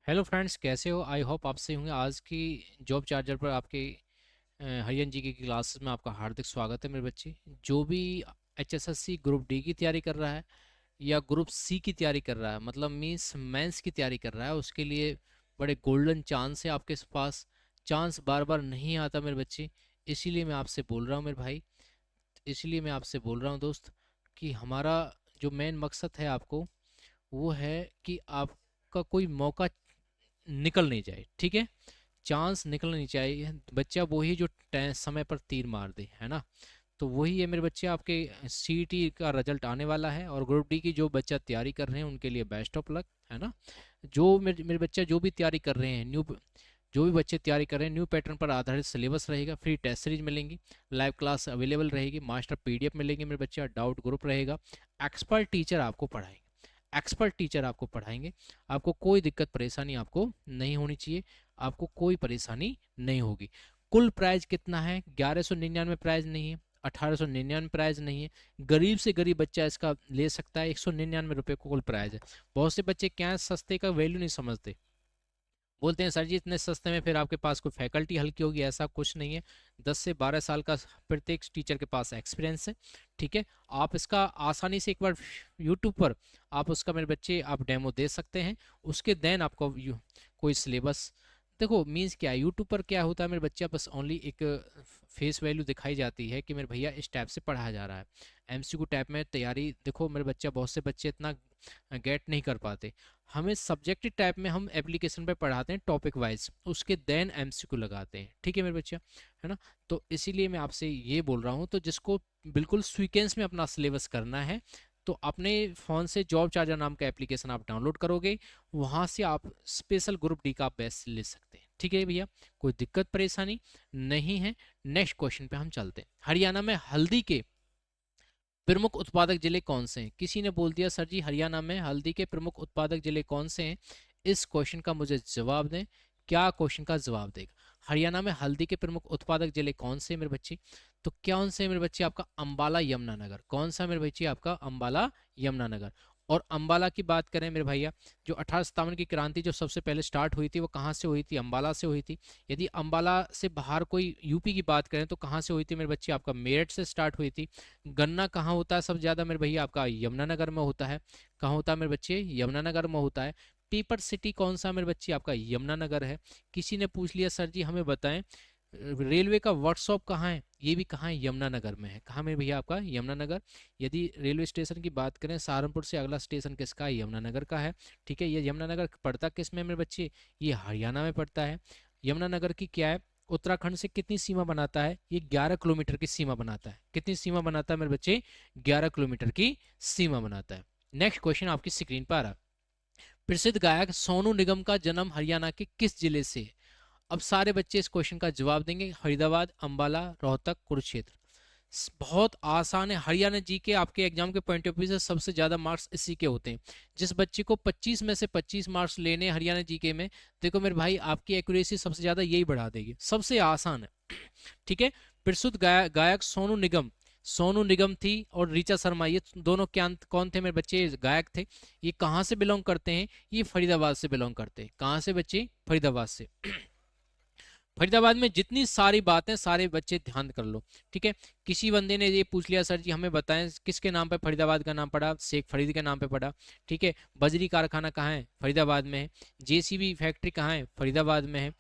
Hello friends, कैसे हो? I hope आप सही होंगे। आज की जॉब चार्जर पर आपके हरियन जी की क्लासेस में आपका हार्दिक स्वागत है मेरे बच्चे। जो भी एचएसएससी ग्रुप डी की तैयारी कर रहा है या ग्रुप सी की तैयारी कर रहा है, मतलब मींस मेंस की तैयारी कर रहा है, उसके लिए बड़े गोल्डन चांस है आपके पास। चांस बार बार नहीं आता मेरे बच्चे। इसीलिए मैं आपसे बोल रहा हूँ मेरे भाई, इसीलिए मैं आपसे बोल रहा हूँ दोस्त, कि हमारा जो मेन मकसद है आपको, वो है कि आपका कोई मौका निकल नहीं जाए। ठीक है, चांस निकलना नहीं चाहिए। बच्चा वही जो समय पर तीर मार दे, है ना। तो वही है मेरे बच्चे, आपके सीईटी का रिजल्ट आने वाला है, और ग्रुप डी की जो बच्चा तैयारी कर रहे हैं उनके लिए बेस्ट ऑफ लक, है ना। जो मेरे बच्चा जो भी तैयारी कर रहे हैं, जो भी बच्चे तैयारी कर रहे हैं, न्यू पैटर्न पर आधारित सिलेबस रहेगा, फ्री टेस्ट सीरीज मिलेंगी, लाइव क्लास अवेलेबल रहेगी, मास्टर पीडीएफ मिलेंगे मेरे बच्चे, डाउट ग्रुप रहेगा, एक्सपर्ट टीचर आपको पढ़ाएंगे, एक्सपर्ट टीचर आपको पढ़ाएंगे। आपको कोई दिक्कत परेशानी आपको नहीं होनी चाहिए, आपको कोई परेशानी नहीं होगी। कुल प्राइस कितना है? 1199 प्राइस नहीं है, 1899 प्राइस नहीं है। गरीब से गरीब बच्चा इसका ले सकता है, 199 रुपये को कुल प्राइस है। बहुत से बच्चे क्या है, सस्ते का वैल्यू नहीं समझते, बोलते हैं सर जी इतने सस्ते में फिर आपके पास कोई फैकल्टी हल्की होगी। ऐसा कुछ नहीं है। 10 से 12 साल का प्रत्येक टीचर के पास एक्सपीरियंस है। ठीक है, आप इसका आसानी से एक बार यूट्यूब पर आप उसका मेरे बच्चे आप डेमो दे सकते हैं। उसके देन आपको कोई सिलेबस, देखो मीन्स क्या है, यूट्यूब पर क्या होता है मेरे बच्चा, बस ओनली एक फेस वैल्यू दिखाई जाती है कि मेरे भैया इस टाइप से पढ़ाया जा रहा है। एमसीक्यू टाइप में तैयारी, देखो मेरे बच्चा, बहुत से बच्चे इतना गेट नहीं कर पाते। हमें सब्जेक्टिव टाइप में हम एप्लीकेशन पे पढ़ाते हैं टॉपिक वाइज, उसके देन एमसीक्यू लगाते हैं। ठीक है मेरे बच्चे, है ना। तो इसीलिए मैं आपसे ये बोल रहा हूँ, तो जिसको बिल्कुल सीक्वेंस में अपना सिलेबस करना है, तो अपने फ़ोन से जॉब चार्जर नाम का एप्लीकेशन आप डाउनलोड करोगे, वहाँ से आप स्पेशल ग्रुप डी का बेस्ट ले सकते हैं। ठीक है भैया, कोई दिक्कत परेशानी नहीं है। नेक्स्ट क्वेश्चन पे हम चलते हैं। हरियाणा में हल्दी के प्रमुख उत्पादक जिले कौन से हैं? किसी ने बोल दिया सर जी हरियाणा में हल्दी के प्रमुख उत्पादक जिले कौन से हैं। इस क्वेश्चन का मुझे जवाब दें। क्या क्वेश्चन का जवाब देगा? हरियाणा में हल्दी के प्रमुख उत्पादक जिले कौन से हैं मेरे बच्चे? तो कौन से हैं मेरे बच्चे? आपका अंबाला यमुनानगर। कौन सा मेरे बच्चे? आपका अंबाला यमुनानगर। और अंबाला की बात करें मेरे भैया, जो 1857 की क्रांति जो सबसे पहले स्टार्ट हुई थी, वो कहाँ से हुई थी? अंबाला से हुई थी। यदि अंबाला से बाहर कोई यूपी की बात करें तो कहाँ से हुई थी मेरे बच्चे? आपका मेरठ से स्टार्ट हुई थी। गन्ना कहाँ होता है सबसे ज्यादा मेरे भैया? आपका यमुनानगर में होता है। कहाँ होता है मेरे बच्चे? यमुनानगर में होता है। पेपर सिटी कौन सा मेरे बच्चे? आपका यमुनानगर है। किसी ने पूछ लिया सर जी हमें बताएं रेलवे का वर्कशॉप कहाँ है? ये भी कहाँ है? यमुनानगर में है। कहाँ मेरे भैया? आपका यमुनानगर। यदि रेलवे स्टेशन की बात करें, सहारनपुर से अगला स्टेशन किसका है? यमुनानगर का है। ठीक है, ये यमुनानगर पड़ता किस में मेरे बच्चे? ये हरियाणा में पड़ता है। यमुनानगर की क्या है, उत्तराखंड से कितनी सीमा बनाता है? ये 11 किलोमीटर की सीमा बनाता है। कितनी सीमा बनाता है मेरे बच्चे? 11 किलोमीटर की सीमा बनाता है। नेक्स्ट क्वेश्चन आपकी स्क्रीन पर आ रहा है। प्रसिद्ध गायक सोनू निगम का जन्म हरियाणा के किस जिले से है? अब सारे बच्चे इस क्वेश्चन का जवाब देंगे। फरीदाबाद, अंबाला, रोहतक, कुरुक्षेत्र। बहुत आसान है। हरियाणा जी के आपके एग्जाम के पॉइंट ऑफ व्यू से सबसे ज्यादा मार्क्स इसी के होते हैं। जिस बच्चे को 25 में से 25 मार्क्स लेने हरियाणा जीके में, देखो मेरे भाई आपकी एक्यूरेसी सबसे ज्यादा यही बढ़ा देगी। सबसे आसान है। ठीक है। प्रसिद्ध गायक सोनू निगम, सोनू निगम थी और ऋचा शर्मा, ये दोनों क्या कौन थे मेरे बच्चे? गायक थे। ये कहाँ से बिलोंग करते हैं? ये फरीदाबाद से बिलोंग करते हैं। कहाँ से बच्चे? फरीदाबाद से। फरीदाबाद में जितनी सारी बातें, सारे बच्चे ध्यान कर लो। ठीक है। किसी बंदे ने ये पूछ लिया सर जी हमें बताएं किसके नाम पे फरीदाबाद का नाम पड़ा? शेख फरीद के नाम पे पड़ा। ठीक है। बजरी कारखाना कहाँ है? फरीदाबाद में है। जेसीबी फैक्ट्री कहाँ है? फरीदाबाद में है।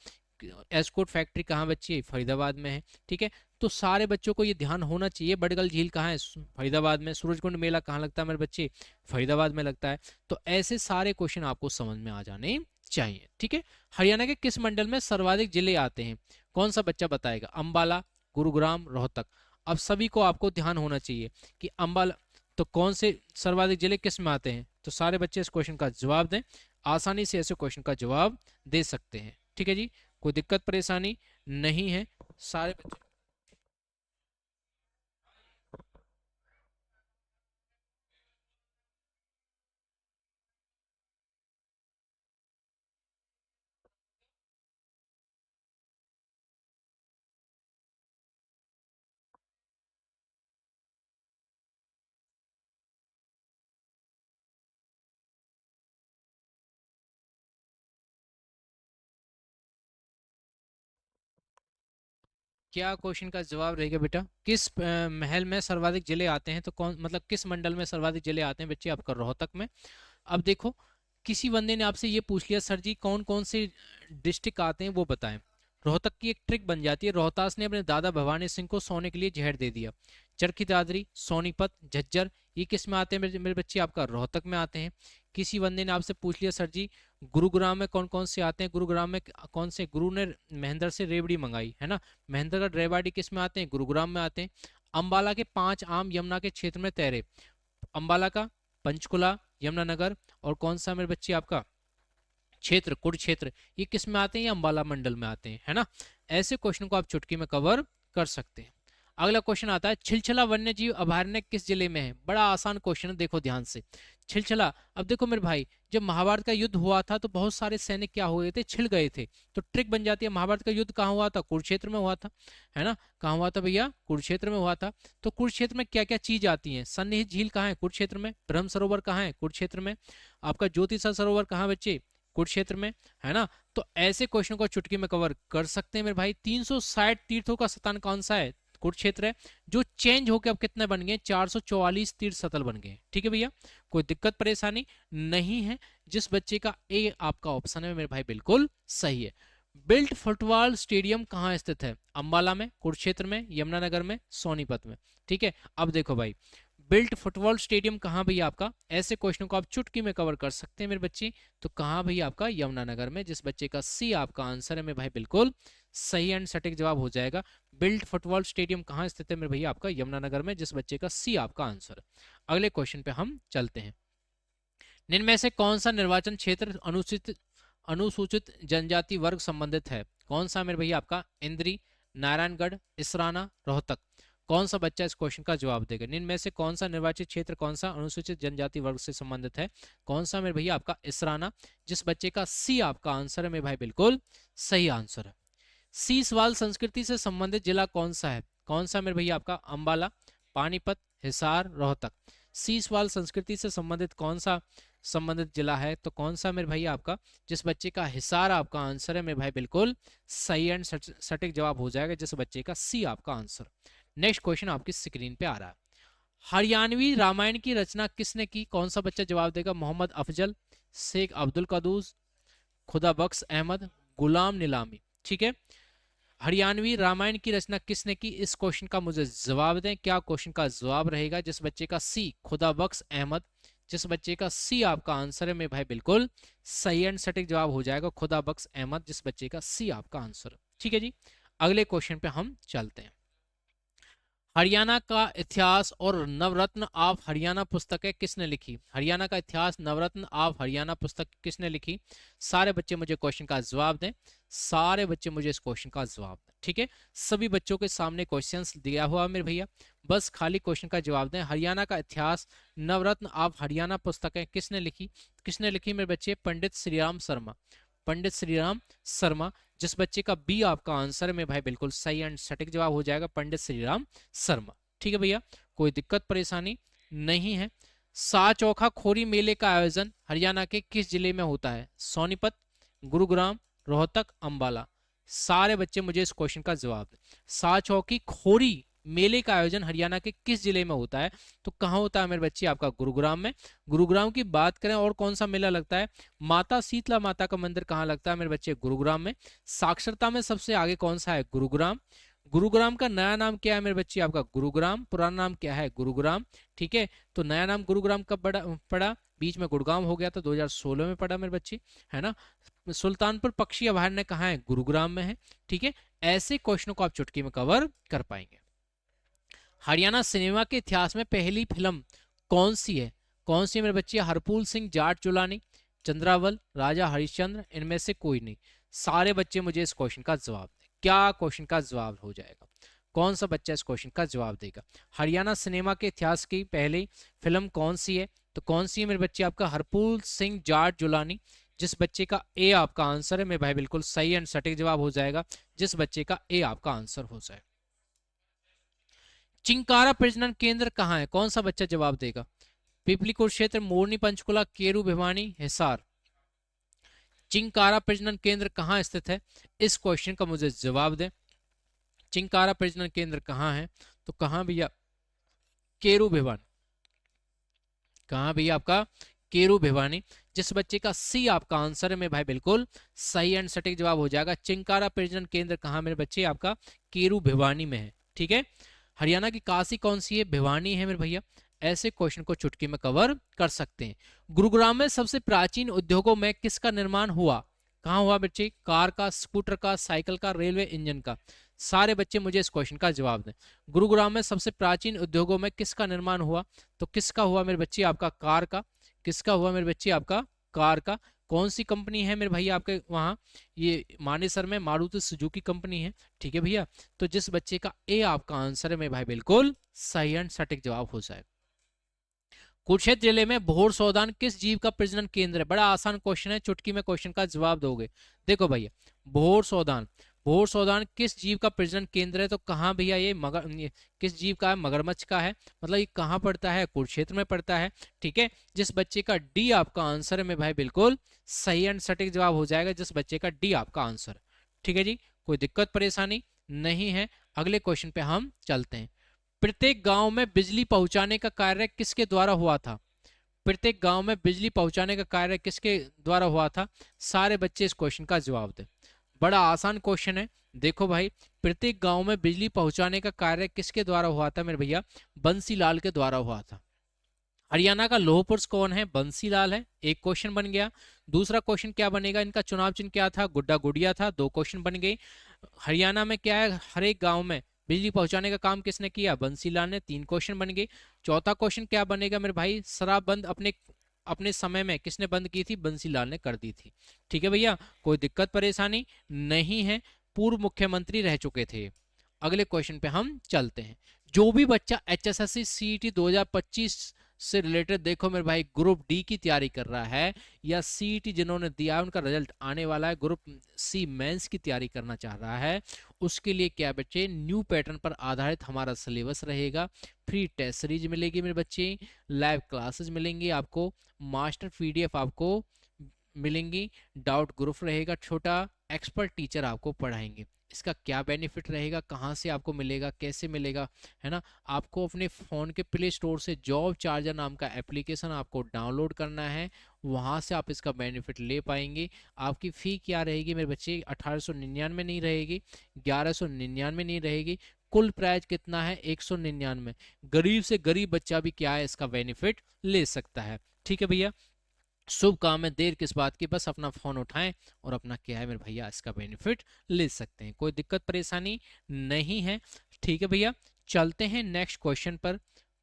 एस्कोट फैक्ट्री कहाँ बच्ची? फरीदाबाद में है। ठीक है। तो सारे बच्चों को ये ध्यान होना चाहिए। बडगल झील कहाँ है? फरीदाबाद में। सूरजकुंड मेला कहाँ लगता है मेरे बच्चे? फरीदाबाद में लगता है। तो ऐसे सारे क्वेश्चन आपको समझ में आ जाने चाहिए। ठीक है। हरियाणा के किस मंडल में सर्वाधिक जिले आते हैं? कौन सा बच्चा बताएगा? अंबाला, गुरुग्राम, रोहतक। अब सभी को आपको ध्यान होना चाहिए कि अंबाला, तो कौन से सर्वाधिक जिले किस में आते हैं? तो सारे बच्चे इस क्वेश्चन का जवाब दें। आसानी से ऐसे क्वेश्चन का जवाब दे सकते हैं। ठीक है जी, कोई दिक्कत परेशानी नहीं है। सारे बच्चे क्या क्वेश्चन का जवाब रहेगा बेटा? किस महल में सर्वाधिक जिले आते हैं? तो कौन, मतलब किस मंडल में सर्वाधिक जिले आते हैं बच्चे आपका? रोहतक में। अब देखो, किसी बंदे ने आपसे ये पूछ लिया, सर जी कौन कौन से डिस्ट्रिक्ट आते हैं वो बताएं। रोहतक की एक ट्रिक बन जाती है। रोहतास ने अपने दादा भवानी सिंह को सोने के लिए जहर दे दिया। चरखी दादरी, सोनीपत, झज्जर, ये किस में आते हैं मेरे बच्चे? आपका रोहतक में आते हैं। किसी बंदे ने आपसे पूछ लिया, सर जी गुरुग्राम में कौन कौन से आते हैं? गुरुग्राम में कौन से गुरु ने महेंद्र से रेवड़ी मंगाई है ना? महेंद्र का रेवाड़ी किस में आते हैं? गुरुग्राम में आते हैं। अंबाला के 5 आम यमुना के क्षेत्र में तैरे। अंबाला का, पंचकुला, यमुनानगर, और कौन सा मेरे बच्चे आपका क्षेत्र, कुरुक्षेत्र, ये किस में आते हैं? ये अंबाला मंडल में आते हैं, है ना? ऐसे क्वेश्चन को आप चुटकी में कवर कर सकते हैं। अगला क्वेश्चन आता है, छिलछला वन्य जीव अभयारण्य किस जिले में है? बड़ा आसान क्वेश्चन है, देखो ध्यान से। छिलछला, अब देखो मेरे भाई, जब महाभारत का युद्ध हुआ था तो बहुत सारे सैनिक क्या हुए थे? छिल गए थे। तो ट्रिक बन जाती है, महाभारत का युद्ध कहाँ हुआ था? कुरुक्षेत्र में हुआ था, है ना? कहाँ हुआ था भैया? कुरुक्षेत्र में हुआ था। तो कुरुक्षेत्र में क्या क्या चीज आती है? सन्निहित झील कहाँ है? कुरुक्षेत्र में। ब्रह्म सरोवर कहाँ है? कुरुक्षेत्र में। आपका ज्योतिषा सरोवर कहाँ बच्चे? कुरुक्षेत्र में, है ना? तो ऐसे क्वेश्चन को चुटकी में कवर कर सकते हैं मेरे भाई। 360 तीर्थों का स्थान कौन सा है? कुरुक्षेत्र है। जो चेंज होकर अब कितने बन गए? 444 तीर्थ स्थल बन गए। ठीक है भैया, कोई दिक्कत परेशानी नहीं है। जिस बच्चे का ए आपका ऑप्शन है मेरे भाई बिल्कुल सही है। बिल्ट फुटबॉल स्टेडियम कहाँ स्थित है? अंबाला में, कुरुक्षेत्र में, यमुनानगर में, सोनीपत में। ठीक है, अब देखो भाई, बिल्ट फुटबॉल स्टेडियम कहाँ भैया आपका? ऐसे क्वेश्चन को आप चुटकी में कवर कर सकते हैं मेरे बच्चे। तो कहाँ भैया आपका? यमुनानगर में। जिस बच्चे का सी आपका आंसर है मेरे भाई बिल्कुल सही एंड सटीक जवाब हो जाएगा। बिल्ट फुटबॉल स्टेडियम कहाँ स्थित है मेरे भैया? आपका यमुनानगर में। जिस बच्चे का सी आपका आंसर। अगले क्वेश्चन पे हम चलते हैं। निम्न में से कौन सा निर्वाचन क्षेत्र अनुसूचित अनुसूचित जनजाति वर्ग संबंधित है? कौन सा मेरे भैया आपका? इंद्री, नारायणगढ़, इसराना, रोहतक। कौन सा बच्चा इस क्वेश्चन का जवाब देगा? निम्न में से कौन सा निर्वाचित क्षेत्र कौन सा अनुसूचित जनजाति वर्ग से संबंधित है? कौन सा मेरे भैया आपका? इसराना। जिस बच्चे का सी आपका आंसर है मेरे भाई बिल्कुल सही आंसर है। सी सवाल संस्कृति से संबंधित जिला कौन सा है? कौन सा मेरे भैया आपका? अंबाला, पानीपत, हिसार, रोहतक। सी सवाल संस्कृति से संबंधित कौन सा संबंधित जिला है? तो कौन सा मेरे भैया आपका? जिस बच्चे का हिसार आपका आंसर है मेरे भाई बिल्कुल सही एंड सटीक जवाब हो जाएगा। जिस बच्चे का सी आपका आंसर। नेक्स्ट क्वेश्चन आपकी स्क्रीन पे आ रहा है। हरियाणवी रामायण की रचना किसने की? कौन सा बच्चा जवाब देगा? मोहम्मद अफजल, शेख अब्दुल कदूस, खुदा बख्श अहमद, गुलाम निलामी। ठीक है, हरियाणवी रामायण की रचना किसने की? इस क्वेश्चन का मुझे जवाब दें। क्या क्वेश्चन का जवाब रहेगा? जिस बच्चे का सी खुदा बख्श अहमद। जिस बच्चे का सी आपका आंसर है मेरे भाई बिल्कुल सही एंड सटीक जवाब हो जाएगा खुदा बख्श अहमद। जिस बच्चे का सी आपका आंसर। ठीक है जी, अगले क्वेश्चन पे हम चलते हैं। हरियाणा का इतिहास और नवरत्न ऑफ हरियाणा पुस्तकें किसने लिखी? हरियाणा का इतिहास, नवरत्न ऑफ हरियाणा पुस्तक किसने लिखी? सारे बच्चे मुझे क्वेश्चन का जवाब दें। सारे बच्चे मुझे इस क्वेश्चन का जवाब दें। ठीक है, सभी बच्चों के सामने क्वेश्चंस दिया हुआ मेरे भैया, बस खाली क्वेश्चन का जवाब दें। हरियाणा का इतिहास, नवरत्न ऑफ हरियाणा पुस्तकें किसने लिखी? किसने लिखी मेरे बच्चे? पंडित श्रीराम शर्मा। पंडित श्रीराम शर्मा। जिस बच्चे का बी आपका आंसर है मेरे भाई बिल्कुल सही एंड सटीक जवाब हो जाएगा पंडित श्रीराम शर्मा। ठीक है भैया, कोई दिक्कत परेशानी नहीं है। सा चौखा खोरी मेले का आयोजन हरियाणा के किस जिले में होता है? सोनीपत, गुरुग्राम, रोहतक, अंबाला। सारे बच्चे मुझे इस क्वेश्चन का जवाब दें। सा चौकी खोरी मेले का आयोजन हरियाणा के किस जिले में होता है? तो कहाँ होता है मेरे बच्चे? आपका गुरुग्राम में। गुरुग्राम की बात करें और कौन सा मेला लगता है? माता शीतला माता का मंदिर कहाँ लगता है मेरे बच्चे? गुरुग्राम में। साक्षरता में सबसे आगे कौन सा है? गुरुग्राम। गुरुग्राम का नया नाम क्या है मेरे बच्चे? आपका गुरुग्राम। पुराना नाम क्या है? गुरुग्राम। ठीक है, तो नया नाम गुरुग्राम कब पड़ा? बीच में गुड़गांव हो गया था, 2016 में पड़ा मेरे बच्चे, है ना? सुल्तानपुर पक्षी अभयारण्य कहाँ है? गुरुग्राम में है। ठीक है, ऐसे क्वेश्चनों को आप चुटकी में कवर कर पाएंगे। हरियाणा सिनेमा के इतिहास में पहली फिल्म कौन सी है? कौन सी है मेरे बच्चे? हरपूल सिंह जाट चुलानी, चंद्रावल, राजा हरिश्चंद्र, इनमें से कोई नहीं। सारे बच्चे मुझे इस क्वेश्चन का जवाब दें। क्या क्वेश्चन का जवाब हो जाएगा? कौन सा बच्चा इस क्वेश्चन का जवाब देगा? हरियाणा सिनेमा के इतिहास की पहली फिल्म कौन सी है? तो कौन सी है मेरे बच्चे? आपका हरपूल सिंह जाट जुलानी। जिस बच्चे का ए आपका आंसर है मेरे भाई बिल्कुल सही एंड सटीक जवाब हो जाएगा। जिस बच्चे का ए आपका आंसर हो जाए। चिंकारा प्रजनन केंद्र कहाँ है? कौन सा बच्चा जवाब देगा? पिपली कुरुक्षेत्र, मोरनी, पंचकुला, केरू, भिवानी, हिसार। चिंकारा प्रजनन केंद्र कहाँ स्थित है? इस क्वेश्चन का मुझे जवाब दें। चिंकारा प्रजनन केंद्र कहाँ है? तो कहाँ भैया? केरू भिवानी। कहाँ भैया? आपका केरू भिवानी। जिस बच्चे का सी आपका आंसर है मेरे भाई बिल्कुल सही एंड सटीक जवाब हो जाएगा। चिंकारा प्रजनन केंद्र कहाँ मेरे बच्चे? आपका केरू भिवानी में है। ठीक है। हरियाणा की काशी कौन सी है? भिवानी है मेरे भैया। ऐसे क्वेश्चन को चुटकी में कवर कर सकते हैं। गुरुग्राम में सबसे प्राचीन उद्योगों में किसका निर्माण हुआ? कहाँ हुआ बच्चे? कार का, स्कूटर का, साइकिल का, रेलवे इंजन का। सारे बच्चे मुझे इस क्वेश्चन का जवाब दें। गुरुग्राम में सबसे प्राचीन उद्योगों में किसका निर्माण हुआ? तो किसका हुआ मेरे बच्चे? आपका कार का। किसका हुआ मेरे बच्चे? आपका कार का। कौन सी कंपनी है मेरे भैया आपके वहाँ? ये मानेसर में मारुति सुजुकी कंपनी है। ठीक है भैया। तो जिस बच्चे का ए आपका आंसर है मेरे भाई बिल्कुल सही एंड सटीक जवाब हो जाए। कुरुक्षेत्र जिले में भोर सौदान किस जीव का प्रजनन केंद्र है? बड़ा आसान क्वेश्चन है, चुटकी में क्वेश्चन का जवाब दोगे। देखो भैया, भोर सौदान, भोर सौदान किस जीव का प्रजनन केंद्र है? तो कहाँ भैया? ये किस जीव का है? मगरमच्छ का है। मतलब ये कहाँ पड़ता है? कुरुक्षेत्र में पड़ता है। ठीक है। जिस बच्चे का डी आपका आंसर है मेरे भाई बिल्कुल सही एंड सटीक जवाब हो जाएगा। जिस बच्चे का डी आपका आंसर। ठीक है जी, कोई दिक्कत परेशानी नहीं है। अगले क्वेश्चन पे हम चलते हैं। प्रत्येक गांव में बिजली पहुंचाने का कार्य किसके द्वारा हुआ था? प्रत्येक गांव में बिजली पहुंचाने का कार्य किसके द्वारा हुआ था? सारे बच्चे इस क्वेश्चन का जवाब दें। बड़ा आसान क्वेश्चन है। देखो भाई, प्रत्येक गांव में बिजली पहुंचाने का कार्य किसके द्वारा हुआ था मेरे भैया? बंसीलाल के द्वारा हुआ था। हरियाणा का लौह पुरुष कौन है? बंसीलाल है। एक क्वेश्चन बन गया। दूसरा क्वेश्चन क्या बनेगा? इनका चुनाव चिन्ह क्या था? गुड्डा गुड़िया था। दो क्वेश्चन बन गए। हरियाणा में क्या है? हर एक गांव में बिजली पहुंचाने का काम किसने किया? बंसीलाल ने। तीन क्वेश्चन बन गए। चौथा क्वेश्चन क्या बनेगा मेरे भाई? शराब बंद अपने अपने समय में किसने बंद की थी? बंसीलाल ने कर दी थी। ठीक है भैया, कोई दिक्कत परेशानी नहीं है। पूर्व मुख्यमंत्री रह चुके थे। अगले क्वेश्चन पे हम चलते हैं। जो भी बच्चा एचएसएससी सीईटी 2025 से रिलेटेड देखो मेरे भाई ग्रुप डी की तैयारी कर रहा है या सीईटी जिन्होंने दिया है उनका रिजल्ट आने वाला है, ग्रुप सी मेंस की तैयारी करना चाह रहा है, उसके लिए क्या बच्चे? न्यू पैटर्न पर आधारित हमारा सिलेबस रहेगा। फ्री टेस्ट सीरीज मिलेगी मेरे बच्चे, लाइव क्लासेस मिलेंगी आपको, मास्टर पीडीएफ आपको मिलेंगी, डाउट ग्रुप रहेगा छोटा, एक्सपर्ट टीचर आपको पढ़ाएंगे। इसका क्या बेनिफिट रहेगा? कहाँ से आपको मिलेगा? कैसे मिलेगा? है ना, आपको अपने फ़ोन के प्ले स्टोर से जॉब चार्जर नाम का एप्लीकेशन आपको डाउनलोड करना है, वहाँ से आप इसका बेनिफिट ले पाएंगे। आपकी फ़ी क्या रहेगी मेरे बच्चे? 1899 नहीं रहेगी, 1199 नहीं रहेगी। कुल प्राइस कितना है? 199। गरीब से गरीब बच्चा भी क्या है इसका बेनिफिट ले सकता है। ठीक है भैया, शुभ काम है, देर किस बात की, बस अपना फोन उठाएं और अपना क्या है मेरे भैया इसका बेनिफिट ले सकते हैं। कोई दिक्कत परेशानी नहीं है। ठीक है भैया, चलते हैं नेक्स्ट क्वेश्चन पर।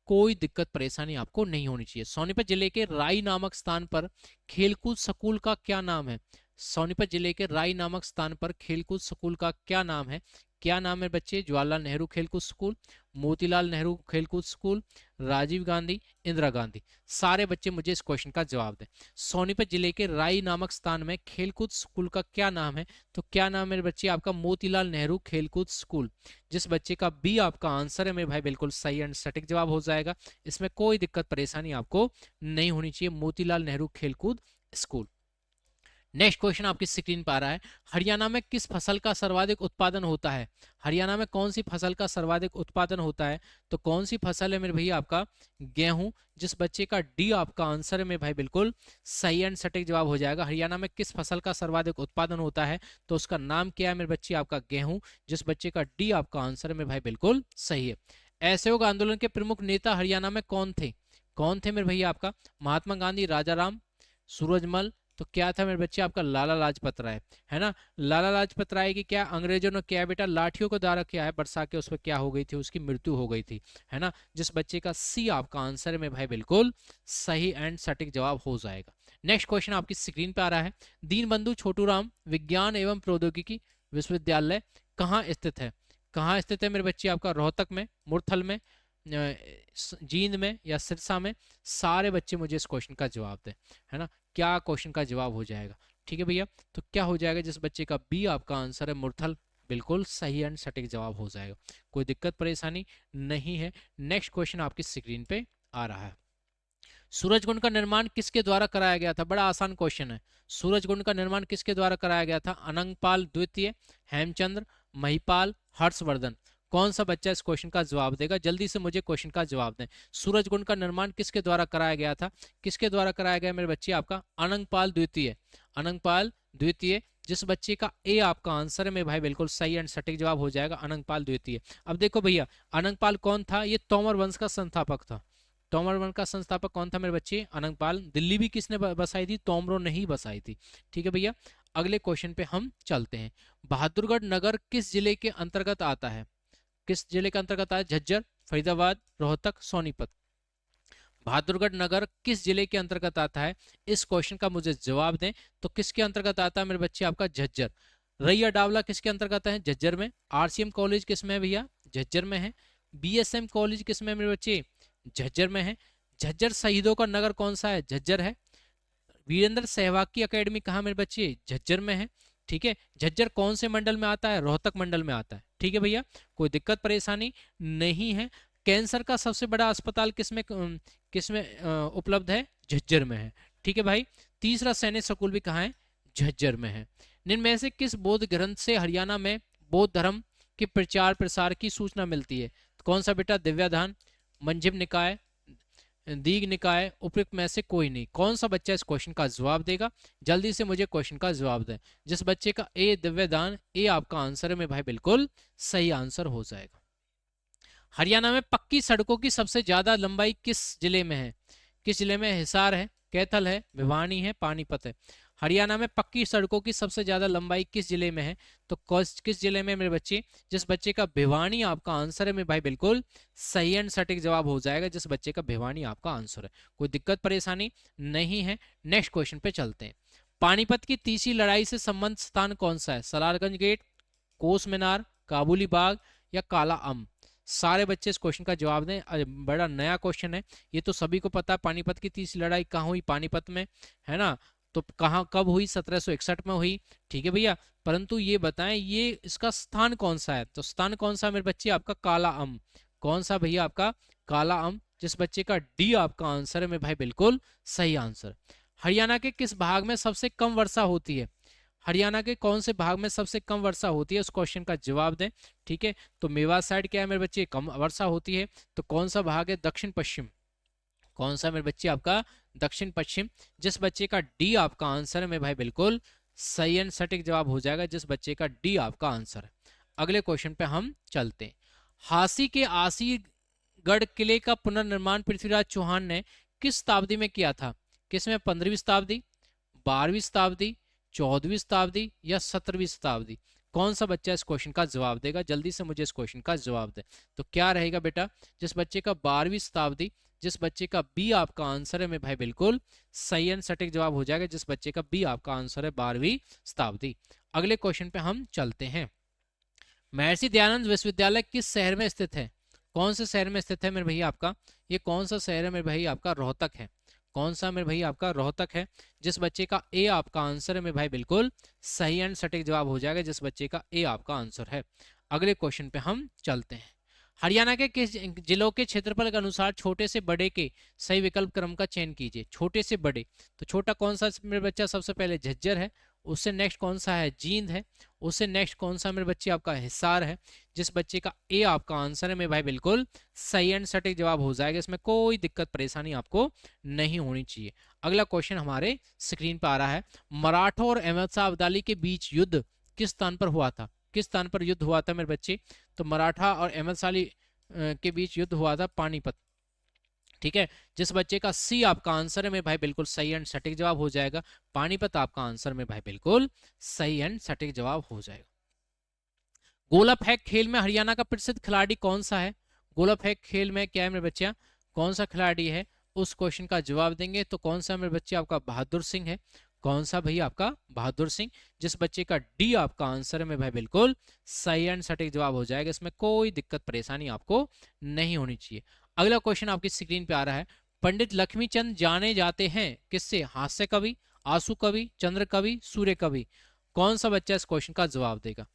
कोई दिक्कत परेशानी आपको नहीं होनी चाहिए। सोनीपत जिले के राई नामक स्थान पर खेलकूद स्कूल का क्या नाम है? सोनीपत जिले के राई नामक स्थान पर खेलकूद स्कूल का क्या नाम है? क्या नाम है बच्चे? जवाहरलाल नेहरू खेलकूद स्कूल, मोतीलाल नेहरू खेलकूद स्कूल, राजीव गांधी, इंदिरा गांधी। सारे बच्चे मुझे इस क्वेश्चन का जवाब दें। सोनीपत जिले के राई नामक स्थान में खेलकूद स्कूल का क्या नाम है? तो क्या नाम है बच्चे आपका? मोतीलाल नेहरू खेलकूद स्कूल। जिस बच्चे का बी आपका आंसर है मेरे भाई बिल्कुल सही एंड सटीक जवाब हो जाएगा। इसमें कोई दिक्कत परेशानी आपको नहीं होनी चाहिए। मोतीलाल नेहरू खेलकूद स्कूल। नेक्स्ट क्वेश्चन आपकी स्क्रीन पर आ रहा है। हरियाणा में किस फसल का सर्वाधिक उत्पादन होता है? हरियाणा में कौन सी फसल का सर्वाधिक उत्पादन होता है? तो कौन सी फसल है मेरे भैया? आपका गेहूं। जिस बच्चे का डी आपका आंसर है मेरे भाई बिल्कुल सही एंड सटीक जवाब हो जाएगा। हरियाणा में किस फसल का सर्वाधिक उत्पादन होता है? तो उसका नाम क्या है मेरे बच्चे? आपका गेहूं। जिस बच्चे का डी आपका आंसर है मेरे भाई बिल्कुल सही है। असहयोग आंदोलन के प्रमुख नेता हरियाणा में कौन थे? कौन थे मेरे भैया? आपका महात्मा गांधी, राजाराम, सूरजमल। तो क्या था मेरे बच्चे? आपका लाला लाजपत राय, है ना। लाला लाजपत राय की क्या अंग्रेजों ने क्या बेटा लाठियों को द्वारा क्या है बरसा के उस पर क्या हो गई थी? उसकी मृत्यु हो गई थी, है ना। जिस बच्चे का सी आपका आंसर में भाई बिल्कुल सही एंड सटीक जवाब हो जाएगा। नेक्स्ट क्वेश्चन आपकी स्क्रीन पे आ रहा है। दीनबंधु छोटूराम विज्ञान एवं प्रौद्योगिकी विश्वविद्यालय कहाँ स्थित है? कहाँ स्थित है मेरे बच्चे? आपका रोहतक में, मुरथल में, जींद में या सिरसा में? सारे बच्चे मुझे इस क्वेश्चन का जवाब दें, है ना। क्या क्वेश्चन का जवाब हो जाएगा? ठीक है भैया, तो क्या हो जाएगा? जिस बच्चे का बी आपका आंसर है मुरथल, बिल्कुल सही एंड सटीक जवाब हो जाएगा। कोई दिक्कत परेशानी नहीं है। नेक्स्ट क्वेश्चन आपकी स्क्रीन पे आ रहा है। सूरजकुंड का निर्माण किसके द्वारा कराया गया था? बड़ा आसान क्वेश्चन है। सूरजकुंड का निर्माण किसके द्वारा कराया गया था? अनंगपाल द्वितीय, हेमचंद्र, महिपाल, हर्षवर्धन। कौन सा बच्चा इस क्वेश्चन का जवाब देगा? जल्दी से मुझे क्वेश्चन का जवाब दें। सूरजकुंड का निर्माण किसके द्वारा कराया गया था? किसके द्वारा कराया गया मेरे बच्चे? आपका अनंगपाल द्वितीय। अनंगपाल द्वितीय। जिस बच्चे का ए आपका आंसर है मेरे भाई बिल्कुल सही एंड सटीक जवाब हो जाएगा अनंगपाल द्वितीय। अब देखो भैया, अनंगपाल कौन था? ये तोमर वंश का संस्थापक था। तोमर वंश का संस्थापक कौन था मेरे बच्चे? अनंगपाल। दिल्ली भी किसने बसाई थी? तोमरों ने ही बसाई थी। ठीक है भैया, अगले क्वेश्चन पे हम चलते हैं। बहादुरगढ़ नगर किस जिले के अंतर्गत आता है? किस जिले के अंतर्गत आता है? झज्जर, फरीदाबाद, रोहतक, सोनीपत। बहादुरगढ़ नगर किस जिले के अंतर्गत आता है? इस क्वेश्चन का मुझे जवाब दें। तो किसके अंतर्गत आता है मेरे बच्चे? आपका झज्जर। रैया डावला किसके अंतर्गत है? झज्जर में। आरसीएम कॉलेज किस में है भैया? झज्जर में है। बीएसएम कॉलेज किस में है मेरे बच्चे? झज्जर में है। झज्जर शहीदों का नगर कौन सा है? झज्जर है। वीरेंद्र सहवाग की अकेडमी कहाँ मेरे बच्चे? झज्जर में है। ठीक है, झज्जर कौन से मंडल में आता है? रोहतक मंडल में आता है। ठीक है भैया, कोई दिक्कत परेशानी नहीं है। कैंसर का सबसे बड़ा अस्पताल किसमें उपलब्ध है? झज्जर में है। ठीक है भाई, तीसरा सैनिक स्कूल भी कहाँ है? झज्जर में है। निम्न में से किस बौद्ध ग्रंथ से हरियाणा में बौद्ध धर्म के प्रचार प्रसार की सूचना मिलती है? कौन सा बेटा? दिव्याधान, मंजिम निकाय, दीघ निकाय, उपयुक्त में से कोई नहीं। कौन सा बच्चा इस क्वेश्चन का जवाब देगा? जल्दी से मुझे क्वेश्चन का जवाब दें। जिस बच्चे का ए दिव्यदान, ए आपका आंसर है में भाई बिल्कुल सही आंसर हो जाएगा। हरियाणा में पक्की सड़कों की सबसे ज्यादा लंबाई किस जिले में है? किस जिले में? हिसार है, कैथल है, भिवानी है, पानीपत है। हरियाणा में पक्की सड़कों की सबसे ज्यादा लंबाई किस जिले में है? तो किस जिले में मेरे बच्चे? जिस बच्चे का भिवानी आपका आंसर है मेरे भाई बिल्कुल सही एंड सटीक जवाब हो जाएगा। जिस बच्चे का भिवानी आपका आंसर है, कोई दिक्कत परेशानी नहीं है। नेक्स्ट क्वेश्चन पे चलते हैं। पानीपत की तीसरी लड़ाई से संबंध स्थान कौन सा है? सलारगंज गेट, कोस मीनार, काबुली बाग या काला अम। सारे बच्चे इस क्वेश्चन का जवाब दें। बड़ा नया क्वेश्चन है, ये तो सभी को पता है। पानीपत की तीसरी लड़ाई कहाँ हुई? पानीपत में, है ना? तो कहाँ कब हुई? 1761 में हुई। ठीक है भैया, परंतु ये बताएं ये इसका स्थान कौन सा है? तो स्थान कौन सा मेरे बच्चे? आपका काला अम। कौन सा भैया? आपका काला अम। जिस बच्चे का डी आपका आंसर है मेरे भाई बिल्कुल सही आंसर। हरियाणा के किस भाग में सबसे कम वर्षा होती है? हरियाणा के कौन से भाग में सबसे कम वर्षा होती है? उस क्वेश्चन का जवाब दें। ठीक है, तो मेवात साइड क्या है मेरे बच्चे? कम वर्षा होती है। तो कौन सा भाग है? दक्षिण पश्चिम। कौन सा मेरे बच्चे? आपका दक्षिण पश्चिम। जिस बच्चे का डी आपका आंसर है मेरे भाई बिल्कुल सही एंड सटीक जवाब हो जाएगा। जिस बच्चे का डी आपका आंसर है। अगले क्वेश्चन पे हम चलते हैं। हासी के आसीगढ़ किले का पुनर्निर्माण पृथ्वीराज चौहान ने किस शताब्दी में किया था? किसमें? 15वीं शताब्दी, 12वीं शताब्दी, 14वीं शताब्दी या 17वीं शताब्दी। कौन सा बच्चा इस क्वेश्चन का जवाब देगा? जल्दी से मुझे इस क्वेश्चन का जवाब दे। तो क्या रहेगा बेटा? जिस बच्चे का 12वीं शताब्दी। जिस बच्चे का बी आपका आंसर है मेरे भाई बिल्कुल सही एंड सटीक जवाब हो जाएगा। जिस बच्चे का बी आपका आंसर है 12वीं शताब्दी। अगले क्वेश्चन पे हम चलते हैं। महर्षि दयानंद विश्वविद्यालय किस शहर में स्थित है? कौन से शहर में स्थित है मेरे भैया? आपका ये कौन सा शहर है मेरे भाई? आपका रोहतक है। कौन सा मेरे भाई? आपका रोहतक है। जिस बच्चे का ए आपका आंसर है मेरे भाई बिल्कुल सही एंड सटीक जवाब हो जाएगा। जिस बच्चे का ए आपका आंसर है। अगले क्वेश्चन पे हम चलते हैं। हरियाणा के किस जिलों के क्षेत्रफल के अनुसार छोटे से बड़े के सही विकल्प क्रम का चयन कीजिए? छोटे से बड़े, तो छोटा कौन सा मेरे बच्चा? सबसे पहले झज्जर है। उससे नेक्स्ट कौन सा है? जींद है। उससे नेक्स्ट कौन सा मेरे बच्चे? आपका हिसार है। जिस बच्चे का ए आपका आंसर है मेरे भाई बिल्कुल सही एंड सटीक जवाब हो जाएगा। इसमें कोई दिक्कत परेशानी आपको नहीं होनी चाहिए। अगला क्वेश्चन हमारे स्क्रीन पर आ रहा है। मराठों और अहमद शाह अब्दाली के बीच युद्ध किस स्थान पर हुआ था? किस स्थान पर युद्ध हुआ था मेरे बच्चे? तो मराठा और अहमद शाह के बीच युद्ध हुआ था पानीपत। ठीक है, जिस बच्चे का सी आपका आंसर है मेरे भाई बिल्कुल सही एंड सटीक जवाब हो जाएगा। पानीपत आपका आंसर मेरे भाई बिल्कुल सही एंड सटीक जवाब हो जाएगा। गोला फेंक खेल में हरियाणा का प्रसिद्ध खिलाड़ी कौन सा है? गोला फेंक खेल में क्या है मेरे बच्चे? कौन सा खिलाड़ी है? उस क्वेश्चन का जवाब देंगे। तो कौन सा मेरे बच्चे? आपका बहादुर सिंह है। कौन सा भैया? आपका बहादुर सिंह। जिस बच्चे का डी आपका आंसर है मेरे भाई बिल्कुल सही एंड सटीक जवाब हो जाएगा। इसमें कोई दिक्कत परेशानी आपको नहीं होनी चाहिए। अगला क्वेश्चन आपकी स्क्रीन पे आ रहा है। पंडित लक्ष्मीचंद जाने जाते हैं किससे? हास्य कवि, आंसू कवि, चंद्र कवि, सूर्य कवि। कौन सा बच्चा इस क्वेश्चन का जवाब देगा?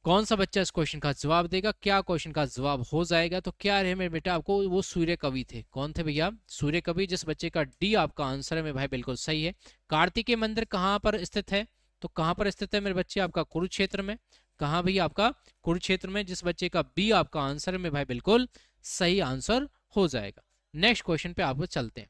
कौन सा बच्चा इस क्वेश्चन का जवाब देगा? क्या क्वेश्चन का जवाब हो जाएगा? तो क्या रहे मेरे बेटा? आपको वो सूर्य कवि थे। कौन थे भैया? सूर्य कवि। जिस बच्चे का डी आपका आंसर है मेरे भाई बिल्कुल सही है। कार्तिकेय मंदिर कहाँ पर स्थित है? तो कहाँ पर स्थित है मेरे बच्चे? आपका कुरुक्षेत्र में। कहाँ भैया आपका कुरुक्षेत्र में, जिस बच्चे का बी आपका आंसर है मेरे भाई बिल्कुल सही आंसर हो जाएगा। नेक्स्ट क्वेश्चन पे आपको चलते हैं।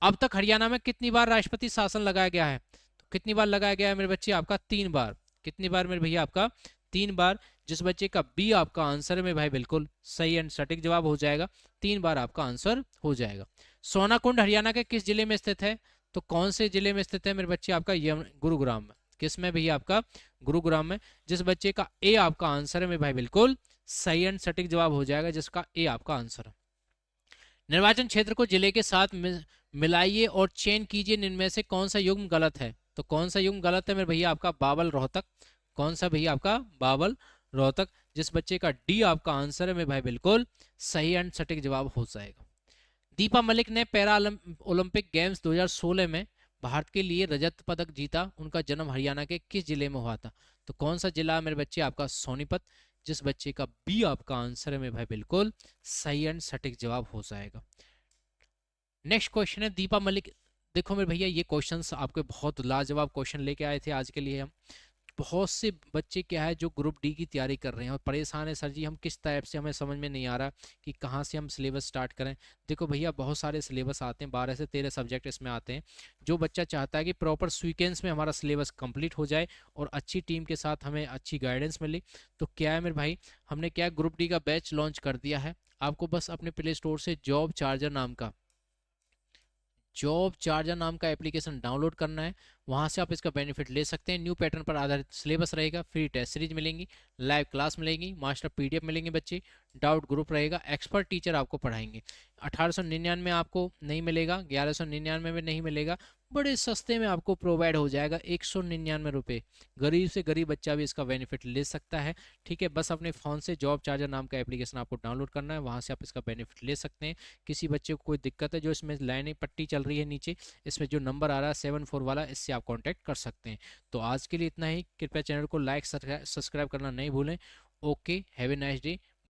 अब तक हरियाणा में कितनी बार राष्ट्रपति शासन लगाया गया है? तो कितनी बार लगाया गया है मेरे बच्चे? आपका 3 बार। कितनी बार मेरे भैया? आपका 3 बार। जिस बच्चे का बी आपका आंसर है मेरे भाई बिल्कुल सही एंड सटीक जवाब हो जाएगा, 3 बार आपका आंसर हो जाएगा। सोनाकुंड हरियाणा के किस जिले में स्थित है? तो कौन से जिले में स्थित है मेरे बच्चे? आपका गुरुग्राम में। किस में भैया? आपका गुरुग्राम में। जिस बच्चे का ए आपका आंसर है मेरे भाई बिल्कुल सही एंड सटीक जवाब हो जाएगा, जिसका ए आपका आंसर है। निर्वाचन क्षेत्र को जिले के साथ मिलाइए और चयन कीजिए, इनमें से कौन सा युग्म गलत है? तो कौन सा युग्म गलत है मेरे भैया? आपका बावल रोहतक। कौन सा भैया? आपका बावल रोहतक। जिस बच्चे का डी आपका आंसर है मेरे भाई बिल्कुल सही एंड सटीक जवाब हो जाएगा। दीपा मलिक ने पैरा ओलंपिक गेम्स 2016 में भारत के लिए रजत पदक जीता, उनका जन्म हरियाणा के किस जिले में हुआ था? तो कौन सा जिला मेरे बच्चे? आपका सोनीपत। जिस बच्चे का बी आपका आंसर है मेरे भाई बिल्कुल सही एंड सटीक जवाब हो जाएगा। नेक्स्ट क्वेश्चन है दीपा मलिक। देखो मेरे भैया ये क्वेश्चंस आपके बहुत लाजवाब क्वेश्चन लेके आए थे आज के लिए हम। बहुत से बच्चे क्या है जो ग्रुप डी की तैयारी कर रहे हैं और परेशान है, सर जी हम किस टाइप से, हमें समझ में नहीं आ रहा कि कहाँ से हम सिलेबस स्टार्ट करें। देखो भैया बहुत सारे सिलेबस आते हैं, 12 से 13 सब्जेक्ट इसमें आते हैं। जो बच्चा चाहता है कि प्रॉपर सीक्वेंस में हमारा सिलेबस कंप्लीट हो जाए और अच्छी टीम के साथ हमें अच्छी गाइडेंस मिले, तो क्या है मेरे भाई, हमने क्या ग्रुप डी का बैच लॉन्च कर दिया है। आपको बस अपने प्ले स्टोर से जॉब चार्जर नाम का एप्लीकेशन डाउनलोड करना है। वहाँ से आप इसका बेनिफिट ले सकते हैं। न्यू पैटर्न पर आधारित सिलेबस रहेगा, फ्री टेस्ट सीरीज मिलेंगी, लाइव क्लास मिलेंगी, मास्टर पीडीएफ मिलेंगे बच्चे, डाउट ग्रुप रहेगा, एक्सपर्ट टीचर आपको पढ़ाएंगे। 1899 आपको नहीं मिलेगा, 1199 में नहीं मिलेगा, बड़े सस्ते में आपको प्रोवाइड हो जाएगा 199 रुपये। गरीब से गरीब बच्चा भी इसका बेनिफिट ले सकता है। ठीक है, बस अपने फ़ोन से जॉब चार्जर नाम का एप्लीकेशन आपको डाउनलोड करना है, वहाँ से आप इसका बेनिफिट ले सकते हैं। किसी बच्चे को कोई दिक्कत है जो इसमें लाइनें पट्टी चल रही है नीचे, इसमें जो नंबर आ रहा है 74 वाला, इससे आप कॉन्टैक्ट कर सकते हैं। तो आज के लिए इतना ही। कृपया चैनल को लाइक सब्सक्राइब करना नहीं भूलें। Okay, have a nice day.